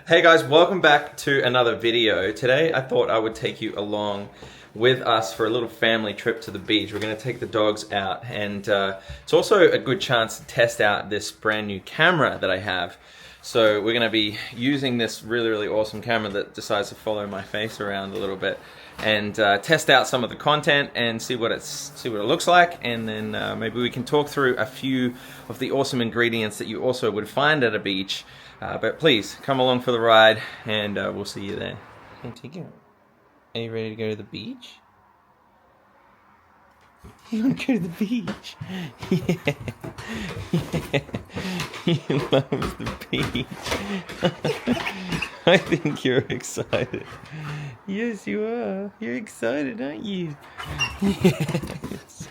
Hey guys, welcome back to another video. Today I thought I would take you along with us for a little family trip to the beach. We're going to take the dogs out, and it's also a good chance to test out this brand new camera that I have. So we're going to be using this really awesome camera that decides to follow my face around a little bit and test out some of the content and see what it looks like, and then maybe we can talk through a few of the awesome ingredients that you also would find at a beach. But please come along for the ride, and we'll see you there. Antigua, are you ready to go to the beach? You want to go to the beach? Yeah. He loves the beach. I think you're excited. Yes, you are. You're excited, aren't you? Yes.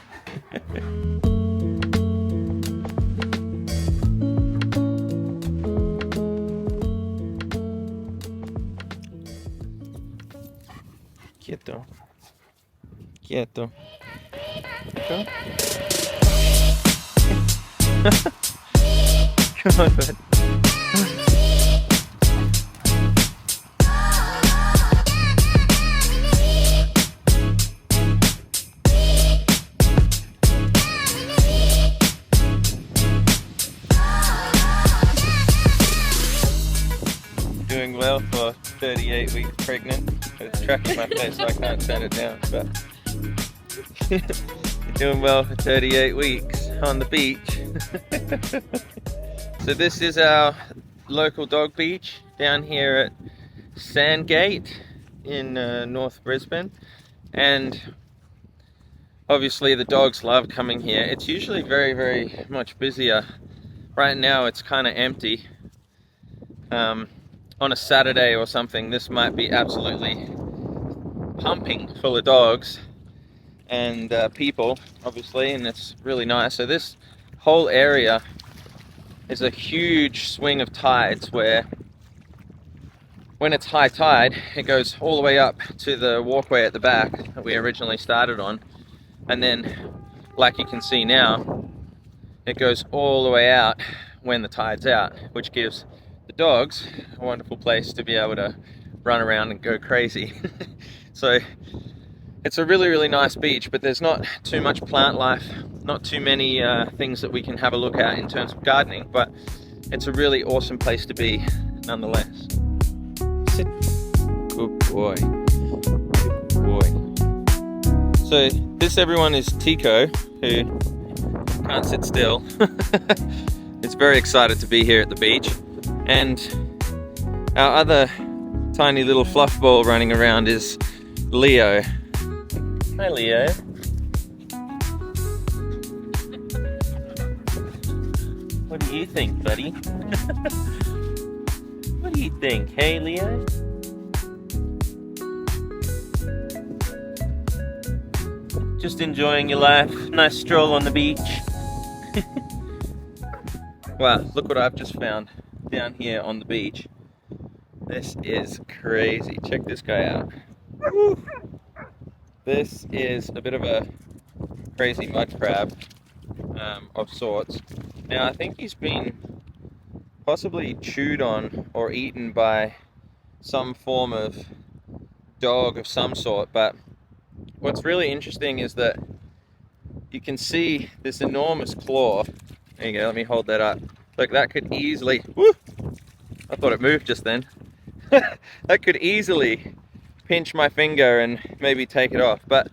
Quieto. Quieto. Come on, bud. Doing well for 38 weeks pregnant. It's tracking my face so I can't turn it down, but you're doing well for 38 weeks on the beach. So this is our local dog beach down here at Sandgate in North Brisbane, and obviously the dogs love coming here. It's usually very much busier. Right now it's kind of empty. On a Saturday or something, this might be absolutely pumping full of dogs and people, obviously, and it's really nice. So this whole area is a huge swing of tides where when it's high tide, it goes all the way up to the walkway at the back that we originally started on, and then, like you can see now, it goes all the way out when the tide's out, which gives the dogs a wonderful place to be able to run around and go crazy. So it's a really nice beach, but there's not too much plant life, not too many things that we can have a look at in terms of gardening, but it's a really awesome place to be nonetheless. Sit. Good boy. Good boy. So this, everyone, is Tico, who can't sit still. It's very excited to be here at the beach. And our other tiny little fluff ball running around is Leo. Hi, Leo. What do you think, buddy? What do you think? Hey, Leo? Just enjoying your life. Nice stroll on the beach. Wow, look what I've just found down here on the beach. This is crazy. Check this guy out. Woo. This is a bit of a crazy mud crab of sorts. Now I think he's been possibly chewed on or eaten by some form of dog of some sort, but what's really interesting is that you can see this enormous claw. There you go, let me hold that up. Look, that could easily, whoo, I thought it moved just then. That could easily pinch my finger and maybe take it off. But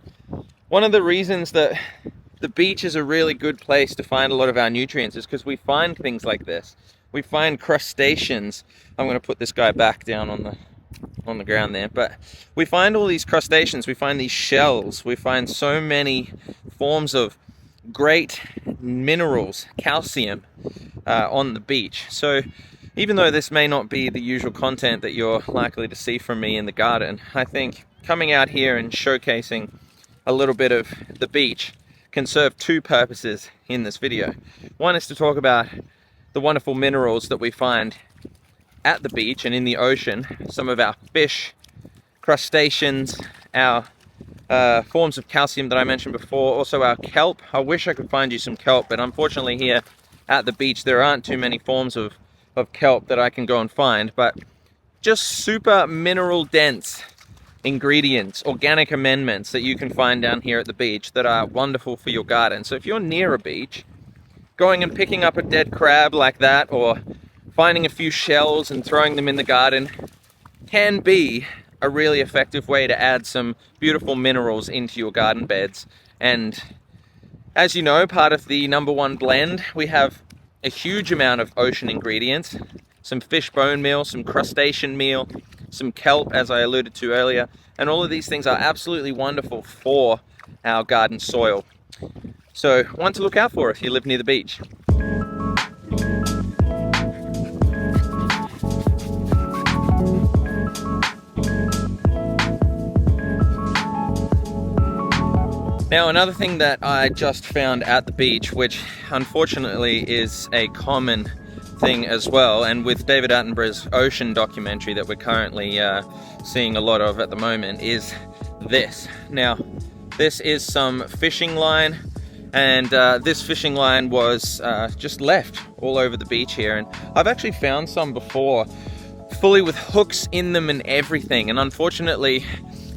one of the reasons that the beach is a really good place to find a lot of our nutrients is because we find things like this. We find crustaceans. I'm going to put this guy back down on the ground there, but we find all these crustaceans, we find these shells, we find so many forms of great minerals, calcium, on the beach. So even though this may not be the usual content that you're likely to see from me in the garden, I think coming out here and showcasing a little bit of the beach can serve two purposes in this video. One is to talk about the wonderful minerals that we find at the beach and in the ocean, some of our fish, crustaceans, our forms of calcium that I mentioned before, also our kelp. I wish I could find you some kelp, but unfortunately here at the beach there aren't too many forms of kelp that I can go and find. But just super mineral dense ingredients, organic amendments that you can find down here at the beach that are wonderful for your garden. So if you're near a beach, going and picking up a dead crab like that, or finding a few shells and throwing them in the garden, can be a really effective way to add some beautiful minerals into your garden beds. And as you know, part of the #1 blend, we have a huge amount of ocean ingredients, some fish bone meal, some crustacean meal, some kelp, as I alluded to earlier, and all of these things are absolutely wonderful for our garden soil. So one to look out for if you live near the beach. Now, another thing that I just found at the beach, which unfortunately is a common thing as well, and with David Attenborough's ocean documentary that we're currently seeing a lot of at the moment, is this. Now, this is some fishing line, and this fishing line was just left all over the beach here, and I've actually found some before, fully with hooks in them and everything, and unfortunately,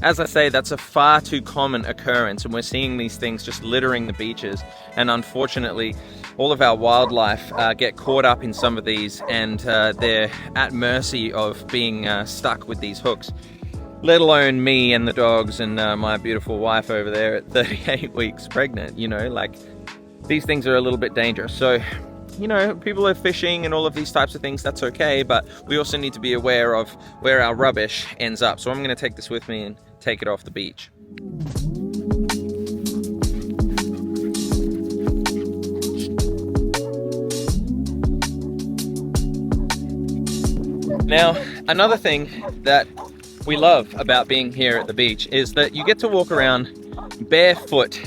as I say, that's a far too common occurrence, and we're seeing these things just littering the beaches, and unfortunately all of our wildlife get caught up in some of these, and they're at mercy of being stuck with these hooks, let alone me and the dogs and my beautiful wife over there at 38 weeks pregnant. You know, like, these things are a little bit dangerous. So, you know, people are fishing and all of these types of things, that's okay, but we also need to be aware of where our rubbish ends up. So I'm going to take this with me and take it off the beach. Now, another thing that we love about being here at the beach is that you get to walk around barefoot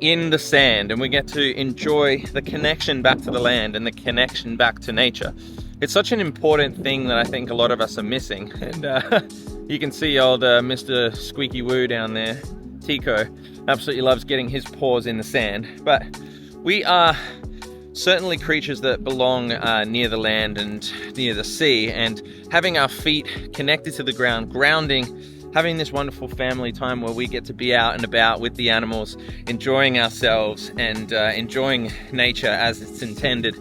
in the sand, and we get to enjoy the connection back to the land and the connection back to nature. It's such an important thing that I think a lot of us are missing, and you can see old Mr. Squeaky Woo down there, Tico, absolutely loves getting his paws in the sand. But we are certainly creatures that belong near the land and near the sea, and having our feet connected to the ground, grounding, having this wonderful family time where we get to be out and about with the animals, enjoying ourselves and enjoying nature as it's intended.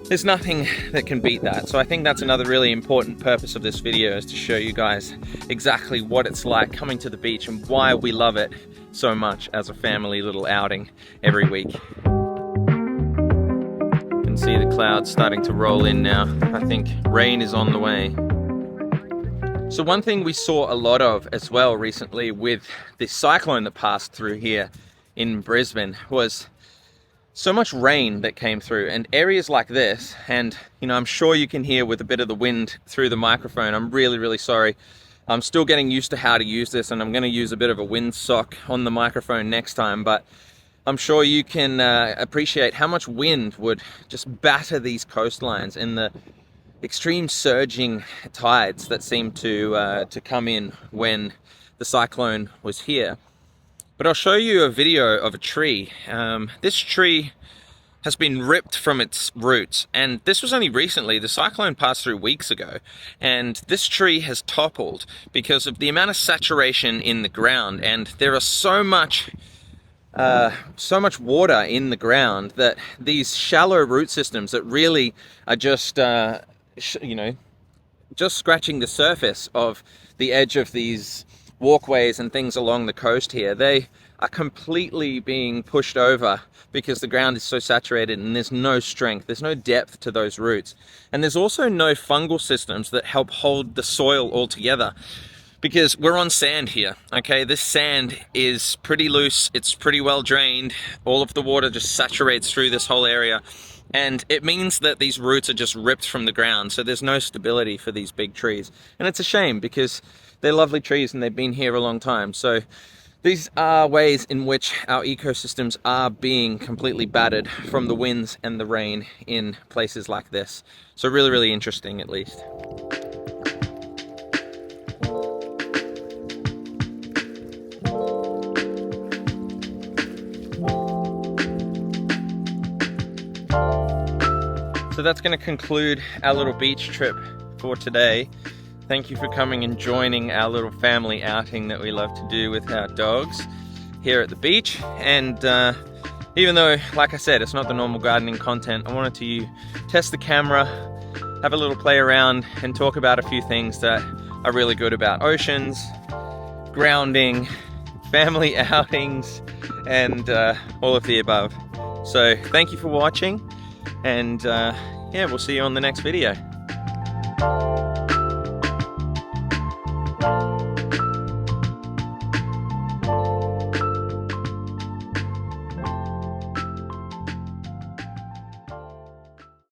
There's nothing that can beat that. So I think that's another really important purpose of this video, is to show you guys exactly what it's like coming to the beach and why we love it so much as a family little outing every week. You can see the clouds starting to roll in now. I think rain is on the way. So one thing we saw a lot of as well recently with this cyclone that passed through here in Brisbane was so much rain that came through, and areas like this, and you know, I'm sure you can hear with a bit of the wind through the microphone. I'm really sorry. I'm still getting used to how to use this, and I'm going to use a bit of a windsock on the microphone next time, but I'm sure you can appreciate how much wind would just batter these coastlines and the extreme surging tides that seem to come in when the cyclone was here. But I'll show you a video of a tree. This tree has been ripped from its roots, and this was only recently. The cyclone passed through weeks ago, and this tree has toppled because of the amount of saturation in the ground, and there are so much water in the ground that these shallow root systems that really are just you know, just scratching the surface of the edge of these walkways and things along the coast here, they are completely being pushed over because the ground is so saturated and there's no strength, there's no depth to those roots. And there's also no fungal systems that help hold the soil all together, because we're on sand here, okay? This sand is pretty loose, it's pretty well drained, all of the water just saturates through this whole area, and it means that these roots are just ripped from the ground, so there's no stability for these big trees. And it's a shame, because they're lovely trees and they've been here a long time. So these are ways in which our ecosystems are being completely battered from the winds and the rain in places like this. So really interesting, at least. So that's going to conclude our little beach trip for today. Thank you for coming and joining our little family outing that we love to do with our dogs here at the beach. And even though, like I said, it's not the normal gardening content, I wanted to test the camera, have a little play around, and talk about a few things that are really good about oceans, grounding, family outings, and all of the above. So thank you for watching, and yeah, we'll see you on the next video.